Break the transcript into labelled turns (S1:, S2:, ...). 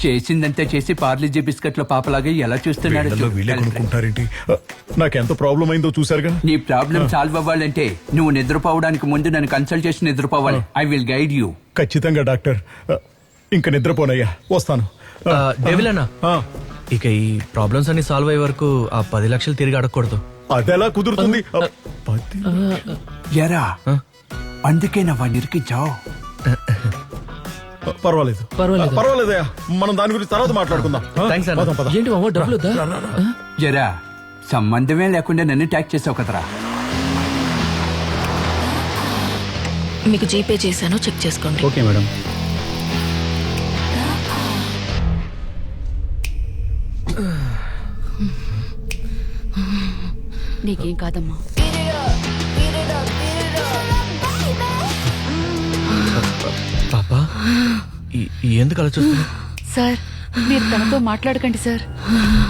S1: చేసిందంతా చేసి పార్లిజీ బిస్కెట్ల పాపలాగా ఎలా చూస్తున్నాడు
S2: వీళ్ళలో వీళ్ళే కొనుక్కుంటారేంటి? నాకెంత ప్రాబ్లం అయిందో చూసారుగా.
S1: నీ ప్రాబ్లం సాల్వ్ అవ్వాలంటే నువ్వు నిద్రపోవడానికి ముందు నన్ను కన్సల్ట్ చేసి నిద్రపోవాలి. I will guide you.
S2: ఖచ్చితంగా డాక్టర్. ఇంకా నిద్రపోనయ్యా, వస్తాను.
S3: డెవిల్ అన్న, ఇక ఈ ప్రాబ్లమ్స్ అన్ని సాల్వ్ అయ్యే వరకు ఆ 10 లక్షలు తిరిగి అడగకూడదు.
S2: అదెలా కుదురుతుంది?
S1: ఎరా అందుకే నా వాడిని ఇరికించావు.
S2: పర్వాలేదు పర్వాలేదయ్యా, మనం దాని గురించి తర్వాత మాట్లాడుకుందాం.
S3: థ్యాంక్స్ అన్న.
S2: పదం, పదం.
S4: ఏంటి మామ డబ్బులు వద్దా?
S1: ఎరా సంబంధమే లేకుండా నన్ను ట్యాక్ చేసావు కదరా.
S5: మీకు జీపే చేశాను, చెక్ చేసుకోండి.
S4: Okay madam.
S6: నీకేం కాదమ్మా.
S3: పాపా ఎందుకు అలా చూస్తున్నా?
S6: సార్ మీరు తనతో మాట్లాడకండి సార్.